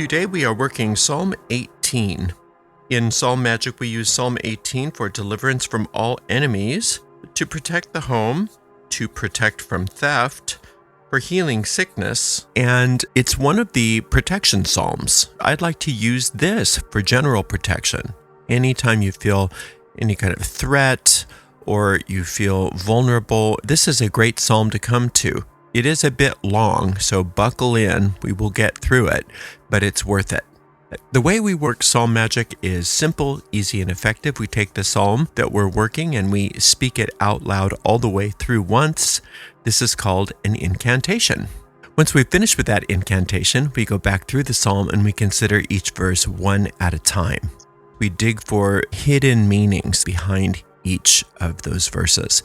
Today we are working Psalm 18. In Psalm Magic, we use Psalm 18 for deliverance from all enemies, to protect the home, to protect from theft, for healing sickness, and it's one of the protection psalms. I'd like to use this for general protection. Anytime you feel any kind of threat or you feel vulnerable, this is a great psalm to come to. It is a bit long, so buckle in. We will get through it, but it's worth it. The way we work Psalm Magic is simple, easy, and effective. We take the psalm that we're working and we speak it out loud all the way through once. This is called an incantation. Once we've finished with that incantation, we go back through the psalm and we consider each verse one at a time. We dig for hidden meanings behind each of those verses.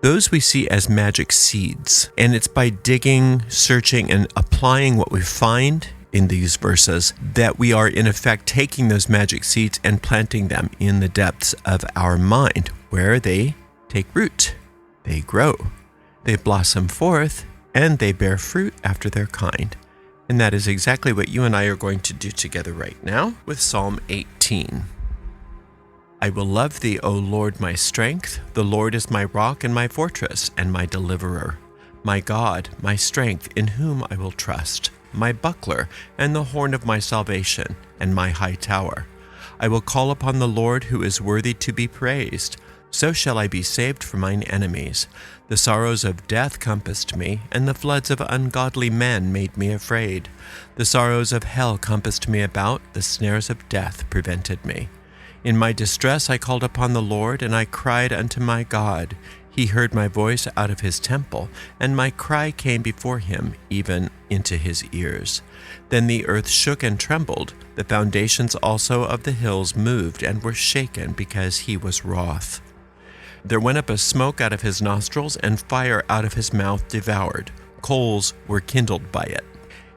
Those we see as magic seeds, and it's by digging, searching, and applying what we find in these verses that we are in effect taking those magic seeds and planting them in the depths of our mind, where they take root, they grow, they blossom forth, and they bear fruit after their kind. And that is exactly what you and I are going to do together right now with Psalm 18. I will love thee, O Lord, my strength. The Lord is my rock and my fortress and my deliverer, my God, my strength, in whom I will trust, my buckler and the horn of my salvation and my high tower. I will call upon the Lord, who is worthy to be praised. So shall I be saved from mine enemies. The sorrows of death compassed me, and the floods of ungodly men made me afraid. The sorrows of hell compassed me about, the snares of death prevented me. In my distress I called upon the Lord, and I cried unto my God. He heard my voice out of his temple, and my cry came before him, even into his ears. Then the earth shook and trembled. The foundations also of the hills moved and were shaken, because he was wroth. There went up a smoke out of his nostrils, and fire out of his mouth devoured. Coals were kindled by it.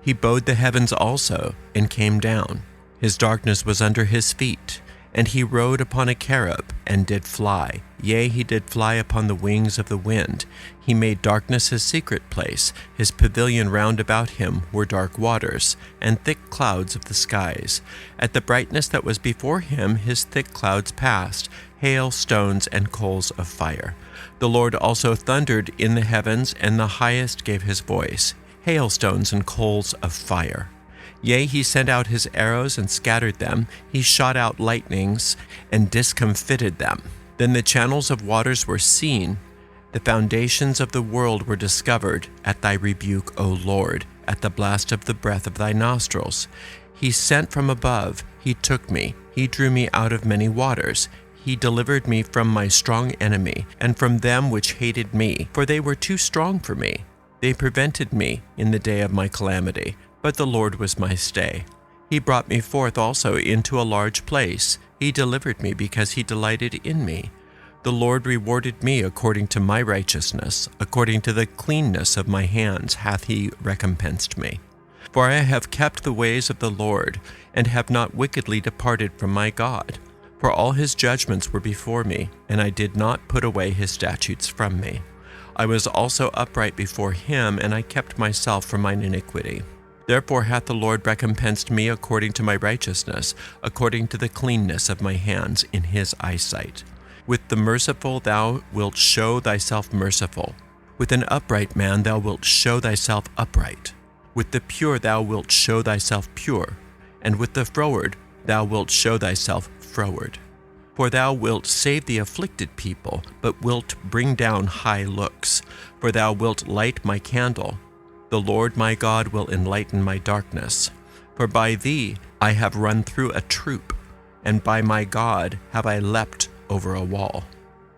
He bowed the heavens also, and came down. His darkness was under his feet. And he rode upon a cherub, and did fly. Yea, he did fly upon the wings of the wind. He made darkness his secret place. His pavilion round about him were dark waters, and thick clouds of the skies. At the brightness that was before him his thick clouds passed, hail, stones, and coals of fire. The Lord also thundered in the heavens, and the highest gave his voice, hailstones and coals of fire. Yea, he sent out his arrows and scattered them. He shot out lightnings and discomfited them. Then the channels of waters were seen. The foundations of the world were discovered at thy rebuke, O Lord, at the blast of the breath of thy nostrils. He sent from above. He took me. He drew me out of many waters. He delivered me from my strong enemy and from them which hated me, for they were too strong for me. They prevented me in the day of my calamity. But the Lord was my stay. He brought me forth also into a large place. He delivered me because he delighted in me. The Lord rewarded me according to my righteousness. According to the cleanness of my hands hath he recompensed me. For I have kept the ways of the Lord, and have not wickedly departed from my God. For all his judgments were before me, and I did not put away his statutes from me. I was also upright before him, and I kept myself from mine iniquity. Therefore hath the Lord recompensed me according to my righteousness, according to the cleanness of my hands in his eyesight. With the merciful thou wilt show thyself merciful. With an upright man thou wilt show thyself upright. With the pure thou wilt show thyself pure. And with the froward thou wilt show thyself froward. For thou wilt save the afflicted people, but wilt bring down high looks. For thou wilt light my candle. The Lord my God will enlighten my darkness. For by thee I have run through a troop, and by my God have I leapt over a wall.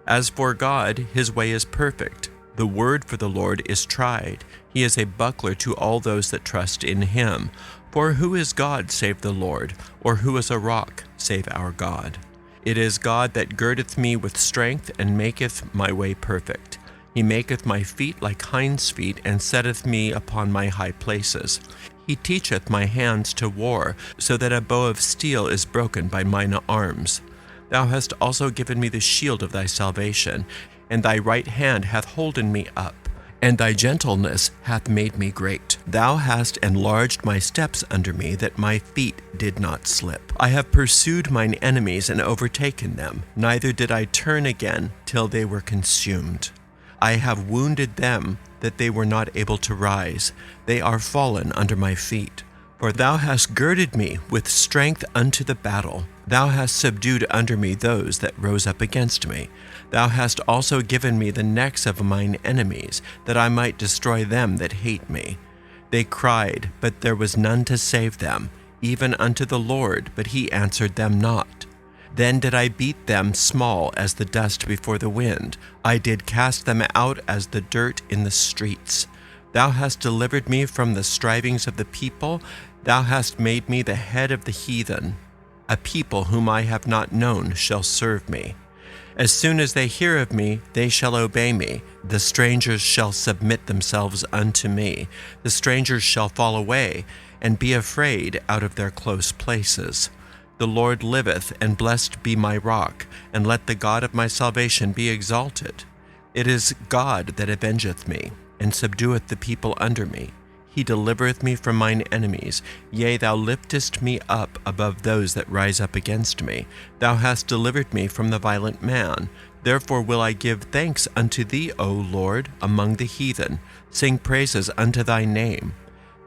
As for God, his way is perfect. The word for the Lord is tried. He is a buckler to all those that trust in him. For who is God save the Lord? Or who is a rock save our God? It is God that girdeth me with strength, and maketh my way perfect. He maketh my feet like hinds' feet, and setteth me upon my high places. He teacheth my hands to war, so that a bow of steel is broken by mine arms. Thou hast also given me the shield of thy salvation, and thy right hand hath holden me up, and thy gentleness hath made me great. Thou hast enlarged my steps under me, that my feet did not slip. I have pursued mine enemies and overtaken them, neither did I turn again till they were consumed. I have wounded them, that they were not able to rise. They are fallen under my feet. For thou hast girded me with strength unto the battle. Thou hast subdued under me those that rose up against me. Thou hast also given me the necks of mine enemies, that I might destroy them that hate me. They cried, but there was none to save them, even unto the Lord, but he answered them not. Then did I beat them small as the dust before the wind. I did cast them out as the dirt in the streets. Thou hast delivered me from the strivings of the people. Thou hast made me the head of the heathen. A people whom I have not known shall serve me. As soon as they hear of me, they shall obey me. The strangers shall submit themselves unto me. The strangers shall fall away, and be afraid out of their close places. The Lord liveth, and blessed be my rock, and let the God of my salvation be exalted. It is God that avengeth me, and subdueth the people under me. He delivereth me from mine enemies. Yea, thou liftest me up above those that rise up against me. Thou hast delivered me from the violent man. Therefore will I give thanks unto thee, O Lord, among the heathen. Sing praises unto thy name.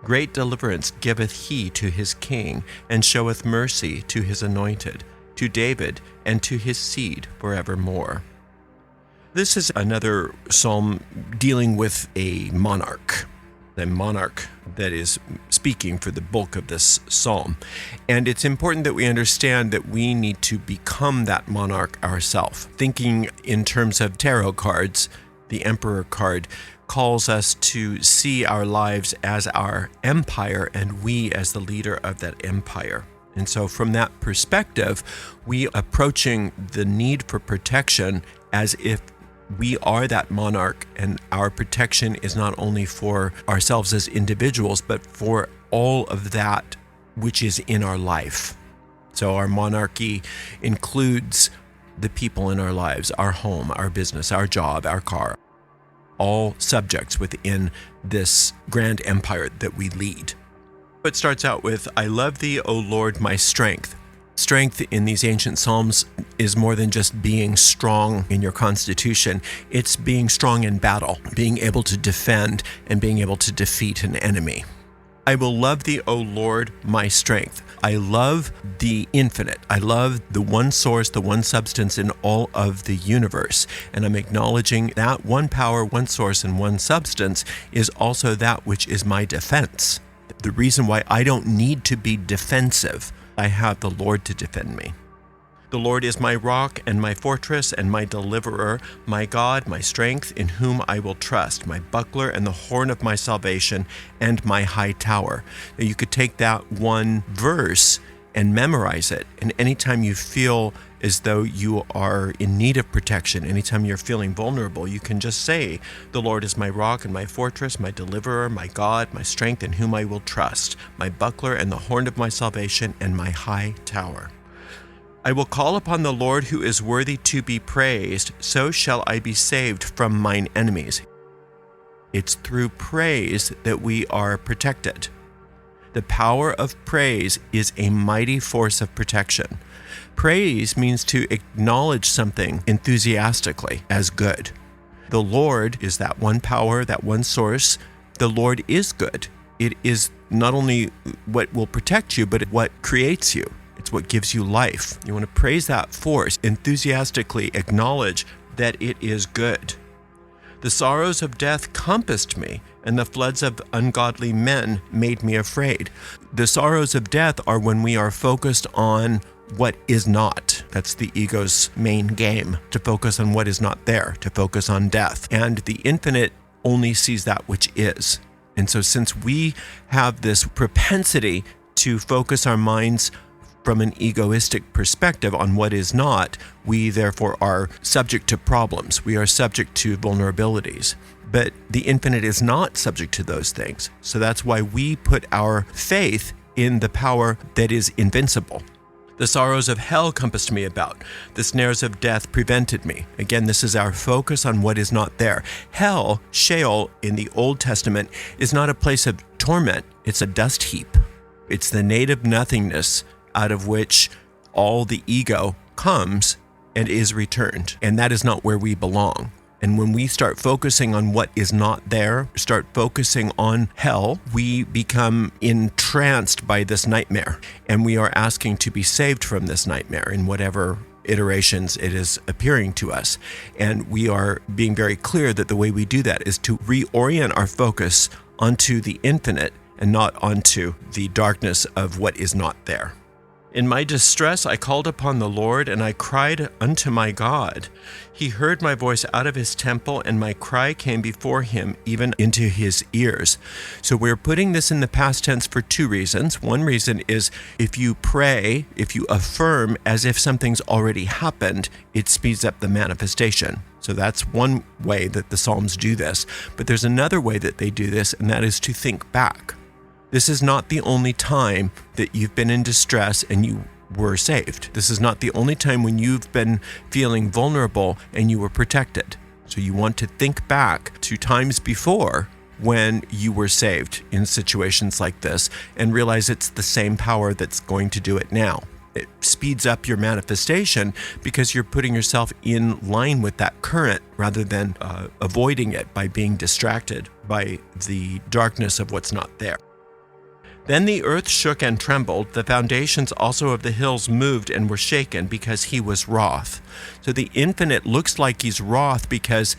Great deliverance giveth he to his king, and showeth mercy to his anointed, to David and to his seed forevermore. This is another psalm dealing with a monarch that is speaking for the bulk of this psalm. And it's important that we understand that we need to become that monarch ourselves. Thinking in terms of tarot cards, the Emperor card calls us to see our lives as our empire and we as the leader of that empire. And so from that perspective, we approaching the need for protection as if we are that monarch, and our protection is not only for ourselves as individuals, but for all of that which is in our life. So our monarchy includes the people in our lives, our home, our business, our job, our car, all subjects within this grand empire that we lead. It starts out with, I love thee, O Lord, my strength. Strength in these ancient psalms is more than just being strong in your constitution. It's being strong in battle, being able to defend and being able to defeat an enemy. I will love thee, O Lord, my strength. I love the infinite. I love the one source, the one substance in all of the universe. And I'm acknowledging that one power, one source, and one substance is also that which is my defense. The reason why I don't need to be defensive, I have the Lord to defend me. The Lord is my rock and my fortress and my deliverer, my God, my strength, in whom I will trust, my buckler and the horn of my salvation, and my high tower. Now you could take that one verse and memorize it. And anytime you feel as though you are in need of protection, anytime you're feeling vulnerable, you can just say, the Lord is my rock and my fortress, my deliverer, my God, my strength, in whom I will trust, my buckler and the horn of my salvation, and my high tower. I will call upon the Lord who is worthy to be praised, so shall I be saved from mine enemies. It's through praise that we are protected. The power of praise is a mighty force of protection. Praise means to acknowledge something enthusiastically as good. The Lord is that one power, that one source. The Lord is good. It is not only what will protect you, but what creates you. It's what gives you life. You want to praise that force, enthusiastically acknowledge that it is good. The sorrows of death compassed me, and the floods of ungodly men made me afraid. The sorrows of death are when we are focused on what is not. That's the ego's main game, to focus on what is not there, to focus on death. And the infinite only sees that which is. And so since we have this propensity to focus our minds from an egoistic perspective on what is not, we therefore are subject to problems. We are subject to vulnerabilities. But the infinite is not subject to those things. So that's why we put our faith in the power that is invincible, The sorrows of hell compassed me about. The snares of death prevented me. Again, this is our focus on what is not there. Hell, Sheol, in the Old Testament, is not a place of torment. It's a dust heap. It's the native nothingness out of which all the ego comes and is returned. And that is not where we belong. And when we start focusing on what is not there, start focusing on hell, we become entranced by this nightmare. And we are asking to be saved from this nightmare in whatever iterations it is appearing to us. And we are being very clear that the way we do that is to reorient our focus onto the infinite and not onto the darkness of what is not there. In my distress, I called upon the Lord, and I cried unto my God. He heard my voice out of his temple, and my cry came before him, even into his ears. So we're putting this in the past tense for two reasons. One reason is if you pray, if you affirm as if something's already happened, it speeds up the manifestation. So that's one way that the Psalms do this. But there's another way that they do this, and that is to think back. This is not the only time that you've been in distress and you were saved. This is not the only time when you've been feeling vulnerable and you were protected. So you want to think back to times before when you were saved in situations like this and realize it's the same power that's going to do it now. It speeds up your manifestation because you're putting yourself in line with that current rather than avoiding it by being distracted by the darkness of what's not there. Then the earth shook and trembled. The foundations also of the hills moved and were shaken because he was wroth. So the infinite looks like he's wroth because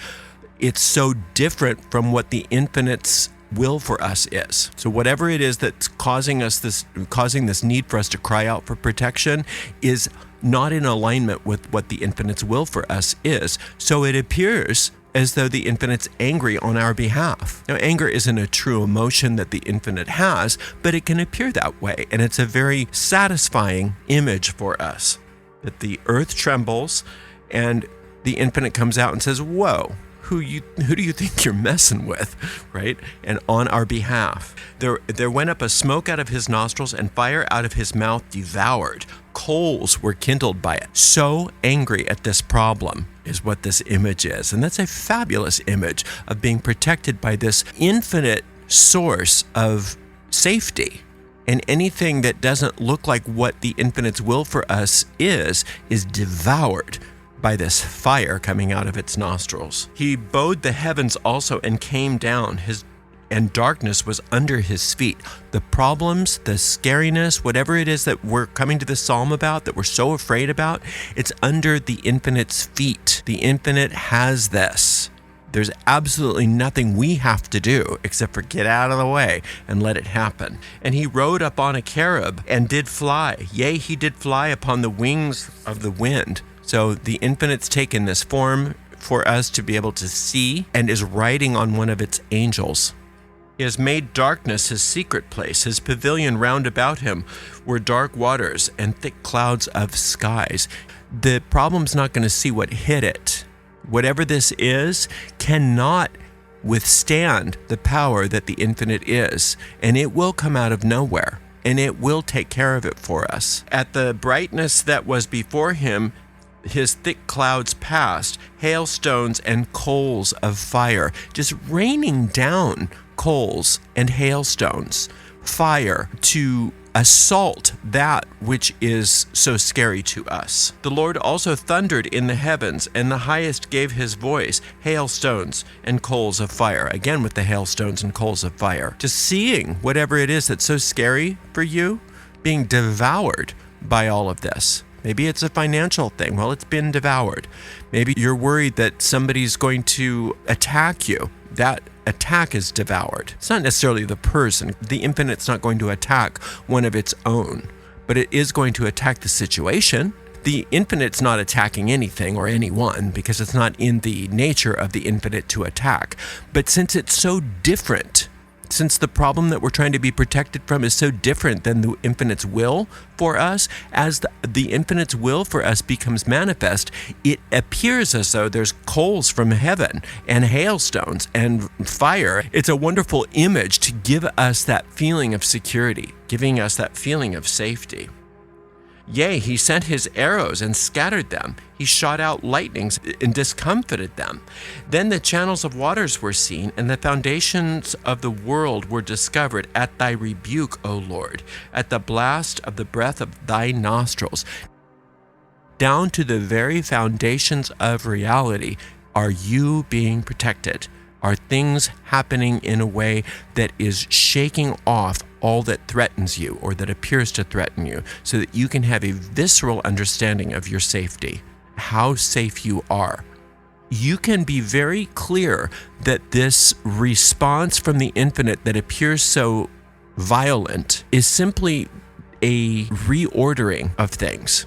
it's so different from what the infinite's will for us is. So whatever it is that's causing this need for us to cry out for protection is not in alignment with what the infinite's will for us is. So it appears as though the infinite's angry on our behalf. Now, anger isn't a true emotion that the infinite has, but it can appear that way, and it's a very satisfying image for us. That the earth trembles, and the infinite comes out and says, whoa, who do you think you're messing with, right? And on our behalf. There went up a smoke out of his nostrils, and fire out of his mouth devoured. Coals were kindled by it. So angry at this problem is what this image is. And that's a fabulous image of being protected by this infinite source of safety. And anything that doesn't look like what the infinite's will for us is devoured by this fire coming out of its nostrils. He bowed the heavens also and came down, and darkness was under his feet. The problems, the scariness, whatever it is that we're coming to this psalm about, that we're so afraid about, it's under the infinite's feet. The infinite has this. There's absolutely nothing we have to do except for get out of the way and let it happen. And he rode upon a cherub and did fly. Yea, he did fly upon the wings of the wind. So the infinite's taken this form for us to be able to see and is riding on one of its angels. He has made darkness his secret place. His pavilion round about him were dark waters and thick clouds of skies. The problem's not going to see what hit it. Whatever this is cannot withstand the power that the infinite is, and it will come out of nowhere, and it will take care of it for us. At the brightness that was before him, his thick clouds passed, hailstones and coals of fire, just raining down coals and hailstones, fire to assault that which is so scary to us. The Lord also thundered in the heavens, and the highest gave his voice, hailstones and coals of fire. Again with the hailstones and coals of fire. Just seeing whatever it is that's so scary for you being devoured by all of this. Maybe it's a financial thing. Well, it's been devoured. Maybe you're worried that somebody's going to attack you. That attack is devoured. It's not necessarily the person. The infinite's not going to attack one of its own, but it is going to attack the situation. The infinite's not attacking anything or anyone because it's not in the nature of the infinite to attack. But since it's so different, since the problem that we're trying to be protected from is so different than the infinite's will for us, as the infinite's will for us becomes manifest, it appears as though there's coals from heaven and hailstones and fire. It's a wonderful image to give us that feeling of security, giving us that feeling of safety. Yea, he sent his arrows and scattered them. He shot out lightnings and discomfited them. Then the channels of waters were seen, and the foundations of the world were discovered at thy rebuke, O Lord, at the blast of the breath of thy nostrils. Down to the very foundations of reality, are you being protected? Are things happening in a way that is shaking off all that threatens you or that appears to threaten you, so that you can have a visceral understanding of your safety, how safe you are? You can be very clear that this response from the infinite that appears so violent is simply a reordering of things.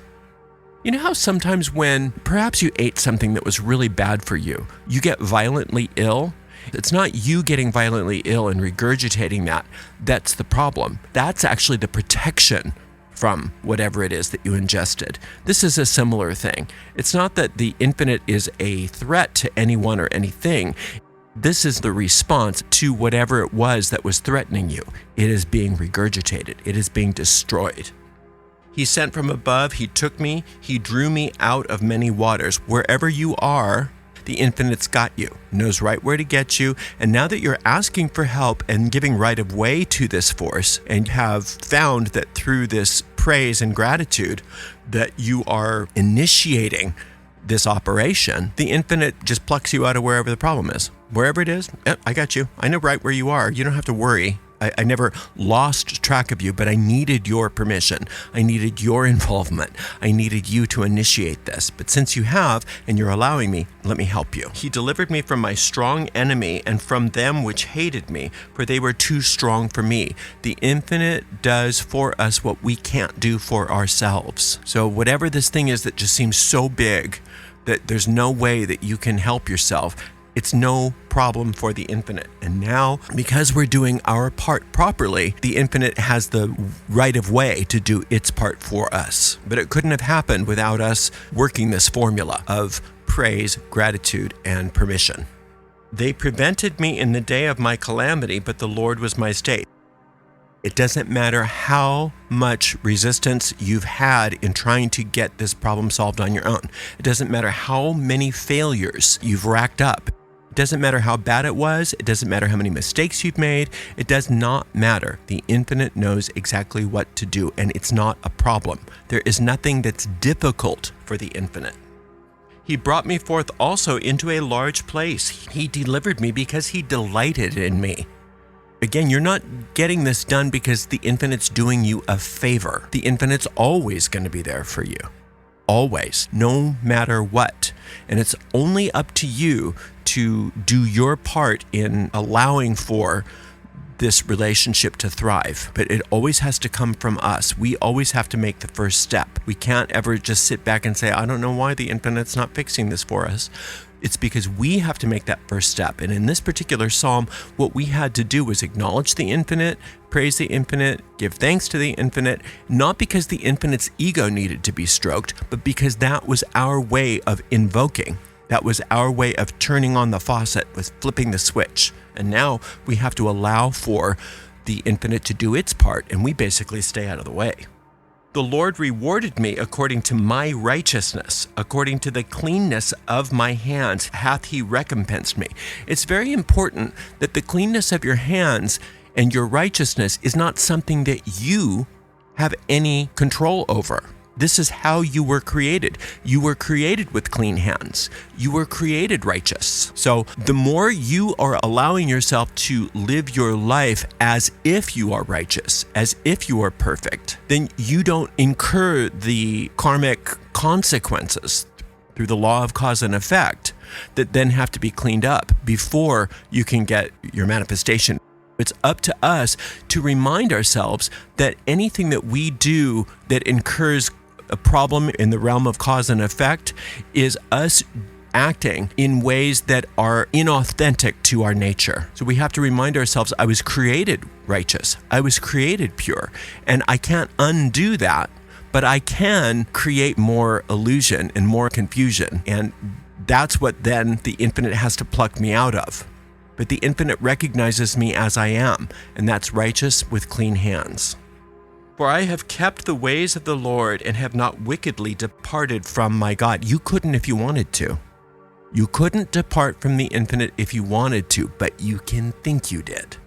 You know how sometimes when perhaps you ate something that was really bad for you, you get violently ill? It's not you getting violently ill and regurgitating that. That's the problem. That's actually the protection from whatever it is that you ingested. This is a similar thing. It's not that the infinite is a threat to anyone or anything. This is the response to whatever it was that was threatening you. It is being regurgitated. It is being destroyed. He sent from above. He took me. He drew me out of many waters. Wherever you are, the infinite's got you, knows right where to get you. And now that you're asking for help and giving right of way to this force, and have found that through this praise and gratitude that you are initiating this operation, the infinite just plucks you out of wherever the problem is. Wherever it is, I got you. I know right where you are. You don't have to worry. I never lost track of you, but I needed your permission. I needed your involvement. I needed you to initiate this. But since you have, and you're allowing me, let me help you. He delivered me from my strong enemy and from them which hated me, for they were too strong for me. The infinite does for us what we can't do for ourselves. So whatever this thing is that just seems so big that there's no way that you can help yourself, it's no problem for the infinite. And now, because we're doing our part properly, the infinite has the right of way to do its part for us. But it couldn't have happened without us working this formula of praise, gratitude, and permission. They prevented me in the day of my calamity, but the Lord was my stay. It doesn't matter how much resistance you've had in trying to get this problem solved on your own. It doesn't matter how many failures you've racked up. It doesn't matter how bad it was. It doesn't matter how many mistakes you've made. It does not matter. The infinite knows exactly what to do, and it's not a problem. There is nothing that's difficult for the infinite. He brought me forth also into a large place. He delivered me because he delighted in me. Again, you're not getting this done because the infinite's doing you a favor. The infinite's always going to be there for you. Always, no matter what. And it's only up to you to do your part in allowing for this relationship to thrive. But it always has to come from us. We always have to make the first step. We can't ever just sit back and say, I don't know why the infinite's not fixing this for us. It's because we have to make that first step. And in this particular psalm, what we had to do was acknowledge the infinite, praise the infinite, give thanks to the infinite, not because the infinite's ego needed to be stroked, but because that was our way of invoking. That was our way of turning on the faucet, was flipping the switch. And now we have to allow for the infinite to do its part, and we basically stay out of the way. The Lord rewarded me according to my righteousness, according to the cleanness of my hands hath he recompensed me. It's very important that the cleanness of your hands and your righteousness is not something that you have any control over. This is how you were created. You were created with clean hands. You were created righteous. So the more you are allowing yourself to live your life as if you are righteous, as if you are perfect, then you don't incur the karmic consequences through the law of cause and effect that then have to be cleaned up before you can get your manifestation. It's up to us to remind ourselves that anything that we do that incurs a problem in the realm of cause and effect is us acting in ways that are inauthentic to our nature. So we have to remind ourselves, I was created righteous. I was created pure. And I can't undo that, but I can create more illusion and more confusion. And that's what then the infinite has to pluck me out of. But the infinite recognizes me as I am, and that's righteous with clean hands. For I have kept the ways of the Lord and have not wickedly departed from my God. You couldn't if you wanted to. You couldn't depart from the infinite if you wanted to, but you can think you did.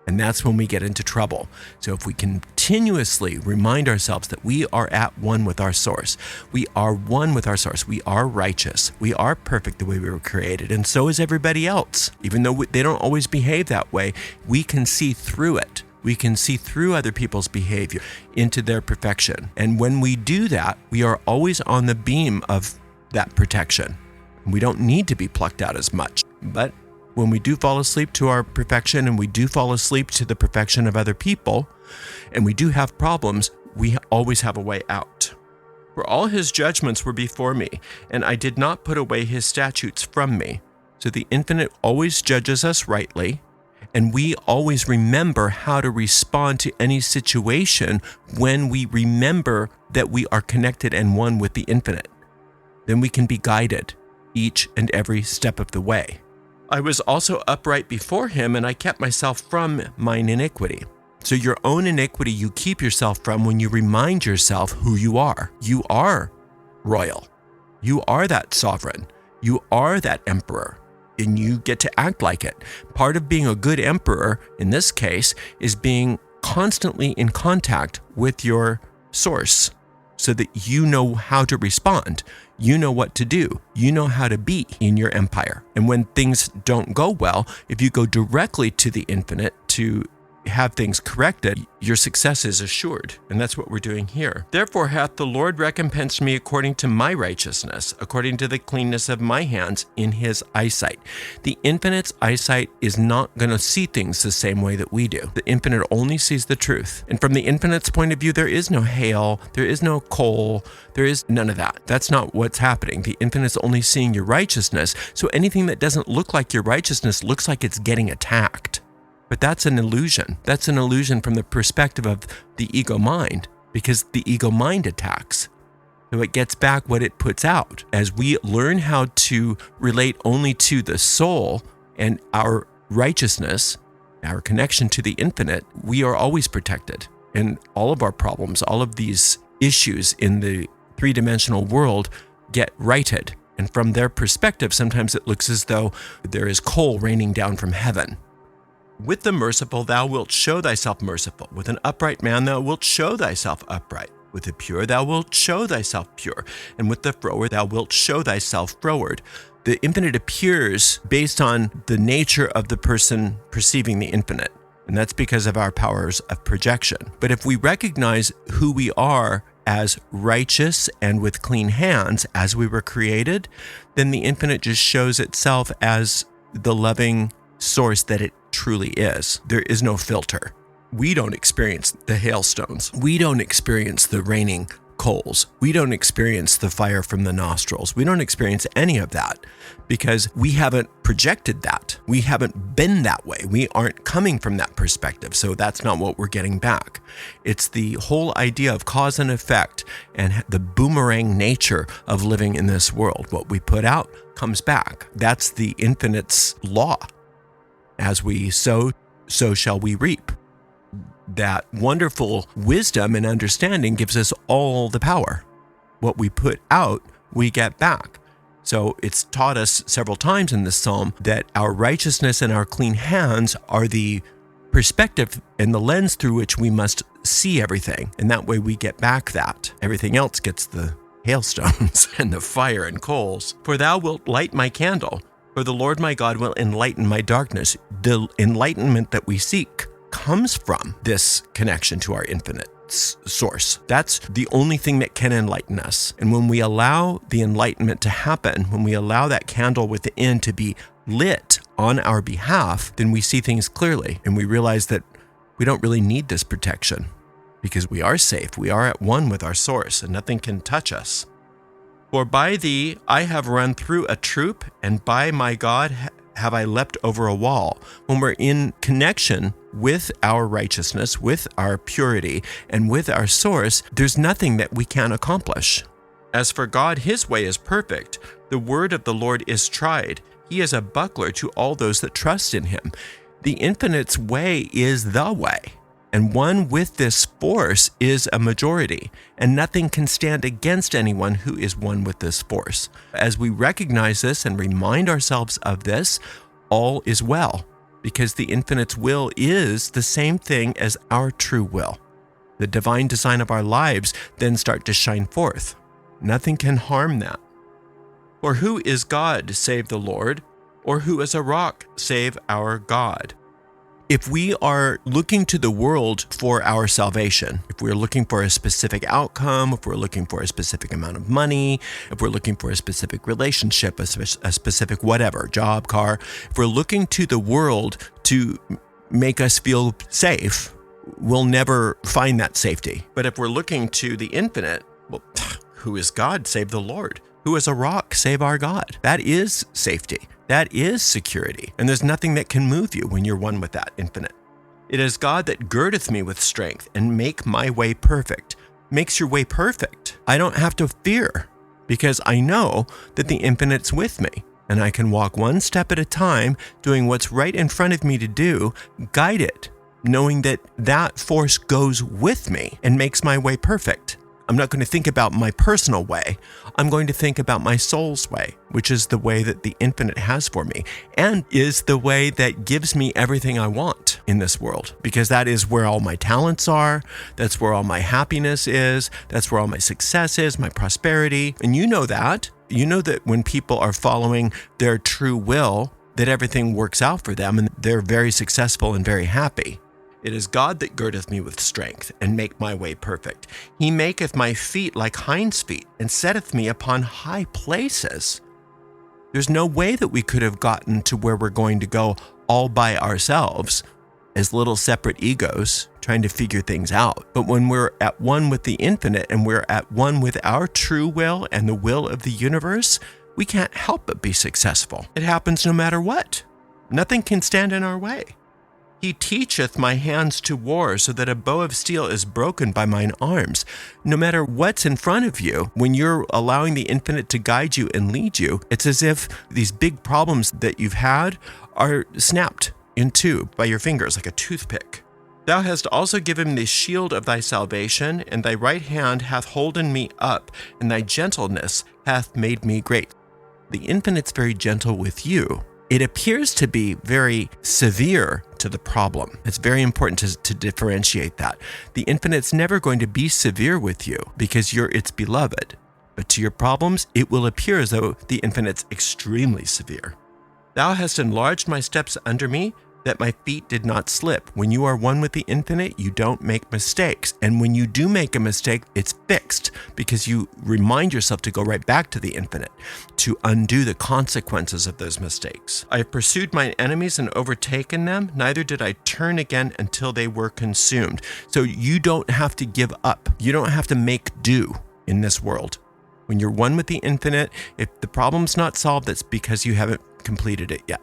And that's when we get into trouble. So if we continuously remind ourselves that we are at one with our source, we are one with our source, we are righteous, we are perfect the way we were created, and so is everybody else. Even though they don't always behave that way, we can see through it. We can see through other people's behavior into their perfection. And when we do that, we are always on the beam of that protection. We don't need to be plucked out as much. But when we do fall asleep to our perfection, and we do fall asleep to the perfection of other people, and we do have problems, we always have a way out. For all his judgments were before me, and I did not put away his statutes from me. So the infinite always judges us rightly, and we always remember how to respond to any situation when we remember that we are connected and one with the infinite. Then we can be guided each and every step of the way. I was also upright before him, and I kept myself from mine iniquity. So your own iniquity you keep yourself from when you remind yourself who you are. You are royal. You are that sovereign. You are that emperor. And you get to act like it. Part of being a good emperor, in this case, is being constantly in contact with your source so that you know how to respond. You know what to do. You know how to be in your empire. And when things don't go well, if you go directly to the infinite to have things corrected, your success is assured. And that's what we're doing here. Therefore hath the Lord recompensed me according to my righteousness, according to the cleanness of my hands in his eyesight. The infinite's eyesight is not going to see things the same way that we do. The infinite only sees the truth. And from the infinite's point of view, there is no hail, there is no coal, there is none of that. That's not what's happening. The infinite's only seeing your righteousness. So anything that doesn't look like your righteousness looks like it's getting attacked. But that's an illusion. That's an illusion from the perspective of the ego mind, because the ego mind attacks. So it gets back what it puts out. As we learn how to relate only to the soul and our righteousness, our connection to the infinite, we are always protected. And all of our problems, all of these issues in the three-dimensional world get righted. And from their perspective, sometimes it looks as though there is coal raining down from heaven. With the merciful thou wilt show thyself merciful. With an upright man thou wilt show thyself upright. With the pure thou wilt show thyself pure. And with the froward thou wilt show thyself froward. The infinite appears based on the nature of the person perceiving the infinite. And that's because of our powers of projection. But if we recognize who we are as righteous and with clean hands as we were created, then the infinite just shows itself as the loving source that it truly is. There is no filter. We don't experience the hailstones. We don't experience the raining coals. We don't experience the fire from the nostrils. We don't experience any of that because we haven't projected that. We haven't been that way. We aren't coming from that perspective. So that's not what we're getting back. It's the whole idea of cause and effect and the boomerang nature of living in this world. What we put out comes back. That's the infinite's law. As we sow, so shall we reap. That wonderful wisdom and understanding gives us all the power. What we put out, we get back. So it's taught us several times in this psalm that our righteousness and our clean hands are the perspective and the lens through which we must see everything. And that way we get back that. Everything else gets the hailstones and the fire and coals. For thou wilt light my candle. For the Lord my God will enlighten my darkness. The enlightenment that we seek comes from this connection to our infinite source. That's the only thing that can enlighten us. And when we allow the enlightenment to happen, when we allow that candle within to be lit on our behalf, then we see things clearly and we realize that we don't really need this protection because we are safe. We are at one with our source and nothing can touch us. For by thee I have run through a troop, and by my God have I leapt over a wall. When we're in connection with our righteousness, with our purity, and with our source, there's nothing that we can't accomplish. As for God, his way is perfect. The word of the Lord is tried. He is a buckler to all those that trust in him. The infinite's way is the way. And one with this force is a majority, and nothing can stand against anyone who is one with this force. As we recognize this and remind ourselves of this, all is well, because the infinite's will is the same thing as our true will. The divine design of our lives then start to shine forth. Nothing can harm that. For who is God save the Lord, or who is a rock save our God? If we are looking to the world for our salvation, if we're looking for a specific outcome, if we're looking for a specific amount of money, if we're looking for a specific relationship, a specific whatever, job, car, if we're looking to the world to make us feel safe, we'll never find that safety. But if we're looking to the infinite, well, who is God save the Lord? Who is a rock save our God? That is safety. That is security, and there's nothing that can move you when you're one with that infinite. It is God that girdeth me with strength and make my way perfect. Makes your way perfect. I don't have to fear because I know that the infinite's with me, and I can walk one step at a time, doing what's right in front of me to do, guided, knowing that that force goes with me and makes my way perfect. I'm not going to think about my personal way. I'm going to think about my soul's way, which is the way that the infinite has for me and is the way that gives me everything I want in this world, because that is where all my talents are. That's where all my happiness is. That's where all my success is, my prosperity. And you know that. You know that when people are following their true will, that everything works out for them and they're very successful and very happy. It is God that girdeth me with strength, and make my way perfect. He maketh my feet like hinds' feet, and setteth me upon high places. There's no way that we could have gotten to where we're going to go all by ourselves, as little separate egos, trying to figure things out. But when we're at one with the infinite, and we're at one with our true will and the will of the universe, we can't help but be successful. It happens no matter what. Nothing can stand in our way. He teacheth my hands to war, so that a bow of steel is broken by mine arms. No matter what's in front of you, when you're allowing the infinite to guide you and lead you, it's as if these big problems that you've had are snapped in two by your fingers like a toothpick. Thou hast also given me the shield of thy salvation, and thy right hand hath holden me up, and thy gentleness hath made me great. The infinite's very gentle with you. It appears to be very severe to the problem. It's very important to differentiate that. The infinite's never going to be severe with you because you're its beloved. But to your problems, it will appear as though the infinite's extremely severe. Thou hast enlarged my steps under me, that my feet did not slip. When you are one with the infinite, you don't make mistakes. And when you do make a mistake, it's fixed because you remind yourself to go right back to the infinite, to undo the consequences of those mistakes. I have pursued mine enemies and overtaken them, neither did I turn again until they were consumed. So you don't have to give up. You don't have to make do in this world. When you're one with the infinite, if the problem's not solved, that's because you haven't completed it yet.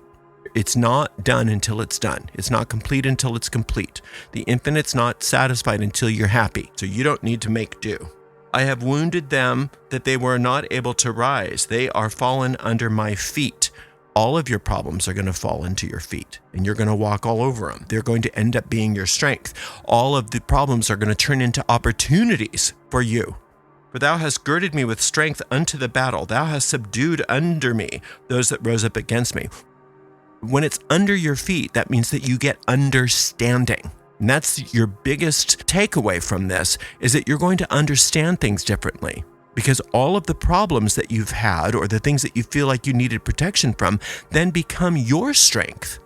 It's not done until it's done. It's not complete until it's complete. The infinite's not satisfied until you're happy, so you don't need to make do. I have wounded them that they were not able to rise. They are fallen under my feet. All of your problems are going to fall into your feet, and you're going to walk all over them. They're going to end up being your strength. All of the problems are going to turn into opportunities for you. For thou hast girded me with strength unto the battle. Thou hast subdued under me those that rose up against me. When it's under your feet, that means that you get understanding. And that's your biggest takeaway from this, is that you're going to understand things differently. Because all of the problems that you've had, or the things that you feel like you needed protection from, then become your strength.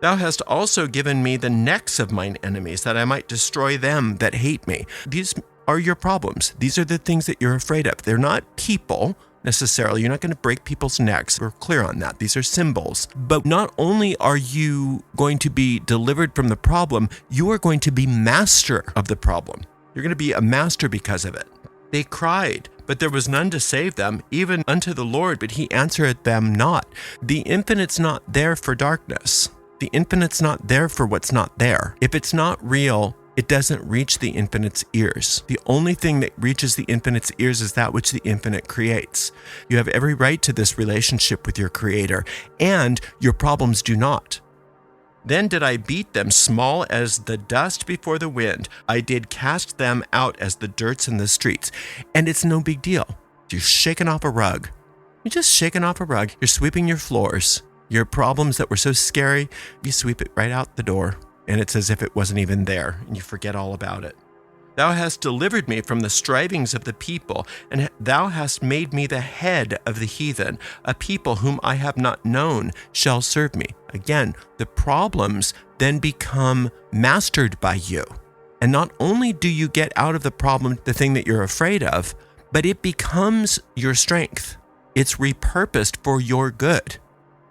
Thou hast also given me the necks of mine enemies, that I might destroy them that hate me. These are your problems. These are the things that you're afraid of. They're not people necessarily. You're not going to break people's necks. We're clear on that. These are symbols. But not only are you going to be delivered from the problem, you are going to be master of the problem. You're going to be a master because of it. They cried, but there was none to save them, even unto the Lord, but he answered them not. The infinite's not there for darkness. The infinite's not there for what's not there. If it's not real, it doesn't reach the infinite's ears. The only thing that reaches the infinite's ears is that which the infinite creates. You have every right to this relationship with your creator, and your problems do not. Then did I beat them small as the dust before the wind. I did cast them out as the dirts in the streets. And it's no big deal. You're shaking off a rug. You're just shaking off a rug. You're sweeping your floors. Your problems that were so scary, you sweep it right out the door. And it's as if it wasn't even there, and you forget all about it. Thou hast delivered me from the strivings of the people, and thou hast made me the head of the heathen. A people whom I have not known shall serve me. Again, the problems then become mastered by you. And not only do you get out of the problem the thing that you're afraid of, but it becomes your strength. It's repurposed for your good.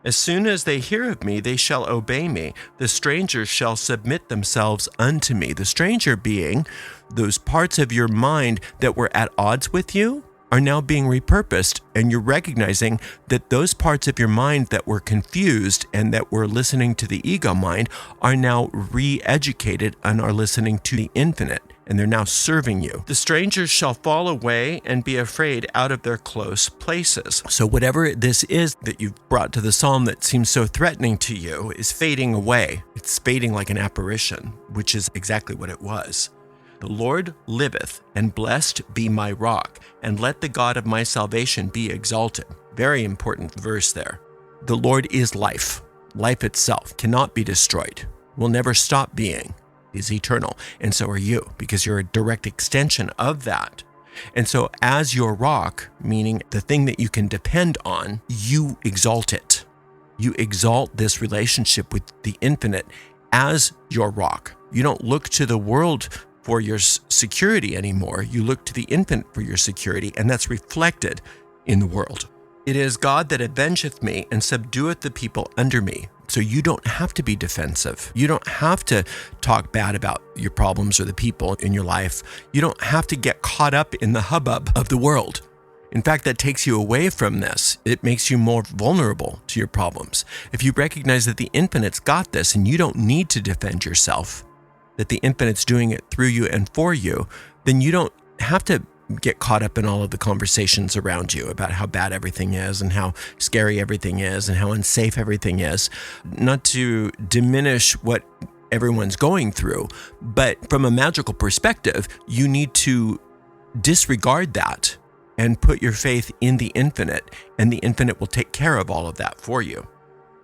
As soon as they hear of me, they shall obey me. The strangers shall submit themselves unto me. The stranger being those parts of your mind that were at odds with you are now being repurposed, and you're recognizing that those parts of your mind that were confused and that were listening to the ego mind are now re-educated and are listening to the infinite, and they're now serving you. The strangers shall fall away and be afraid out of their close places. So whatever this is that you've brought to the psalm that seems so threatening to you is fading away. It's fading like an apparition, which is exactly what it was. The Lord liveth, and blessed be my rock, and let the God of my salvation be exalted. Very important verse there. The Lord is life. Life itself cannot be destroyed, will never stop being, is eternal. And so are you, because you're a direct extension of that. And so as your rock, meaning the thing that you can depend on, you exalt it. You exalt this relationship with the infinite as your rock. You don't look to the world for your security anymore. You look to the infinite for your security, and that's reflected in the world. It is God that avengeth me and subdueth the people under me. So you don't have to be defensive. You don't have to talk bad about your problems or the people in your life. You don't have to get caught up in the hubbub of the world. In fact, that takes you away from this. It makes you more vulnerable to your problems. If you recognize that the infinite's got this and you don't need to defend yourself, that the infinite's doing it through you and for you, then you don't have to get caught up in all of the conversations around you about how bad everything is and how scary everything is and how unsafe everything is. Not to diminish what everyone's going through, but from a magical perspective, you need to disregard that and put your faith in the infinite, and the infinite will take care of all of that for you.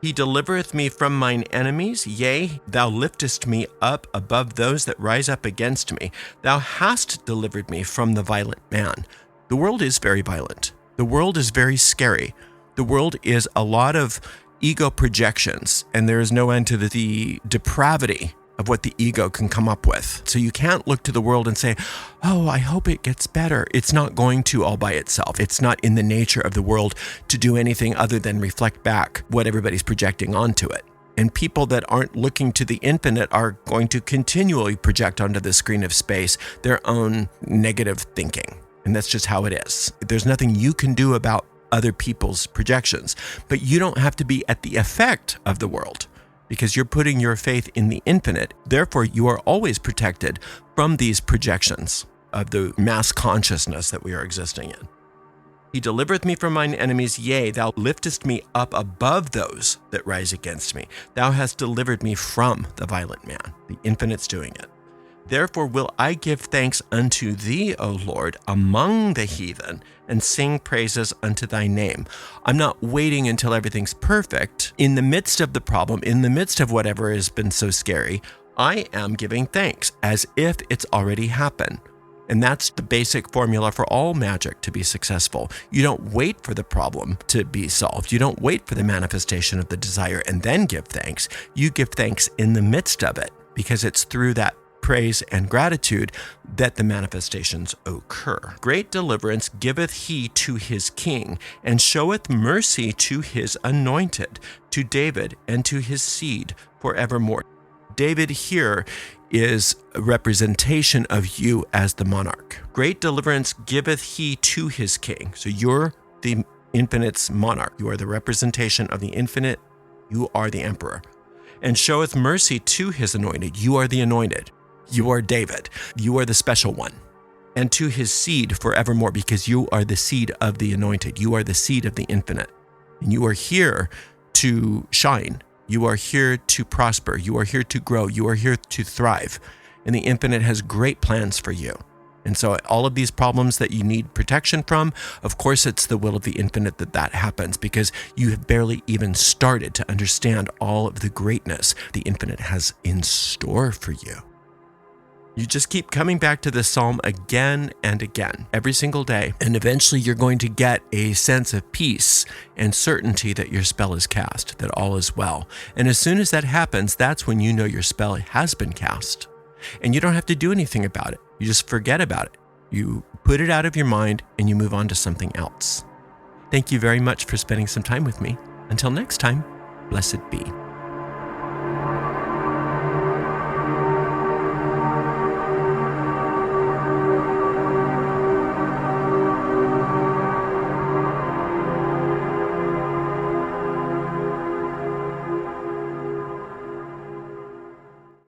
He delivereth me from mine enemies, yea, thou liftest me up above those that rise up against me. Thou hast delivered me from the violent man. The world is very violent. The world is very scary. The world is a lot of ego projections, and there is no end to the depravity of what the ego can come up with. So you can't look to the world and say, oh, I hope it gets better. It's not going to all by itself. It's not in the nature of the world to do anything other than reflect back what everybody's projecting onto it. And people that aren't looking to the infinite are going to continually project onto the screen of space their own negative thinking. And that's just how it is. There's nothing you can do about other people's projections, but you don't have to be at the effect of the world, because you're putting your faith in the infinite. Therefore, you are always protected from these projections of the mass consciousness that we are existing in. He delivereth me from mine enemies, yea, thou liftest me up above those that rise against me. Thou hast delivered me from the violent man. The infinite's doing it. Therefore will I give thanks unto thee, O Lord, among the heathen, and sing praises unto thy name. I'm not waiting until everything's perfect. In the midst of the problem, in the midst of whatever has been so scary, I am giving thanks as if it's already happened. And that's the basic formula for all magic to be successful. You don't wait for the problem to be solved. You don't wait for the manifestation of the desire and then give thanks. You give thanks in the midst of it, because it's through that praise and gratitude that the manifestations occur. Great deliverance giveth he to his king, and showeth mercy to his anointed, to David and to his seed forevermore. David here is a representation of you as the monarch. Great deliverance giveth he to his king. So you're the infinite's monarch. You are the representation of the infinite. You are the emperor. And showeth mercy to his anointed. You are the anointed. You are David. You are the special one. And to his seed forevermore, because you are the seed of the anointed. You are the seed of the infinite. And you are here to shine You are here to prosper. You are here to grow. You are here to thrive. And the infinite has great plans for you. And so all of these problems that you need protection from, of course, it's the will of the infinite that happens, because you have barely even started to understand all of the greatness the infinite has in store for you. You just keep coming back to this psalm again and again, every single day, and eventually you're going to get a sense of peace and certainty that your spell is cast, that all is well. And as soon as that happens, that's when you know your spell has been cast. And you don't have to do anything about it. You just forget about it. You put it out of your mind and you move on to something else. Thank you very much for spending some time with me. Until next time, blessed be.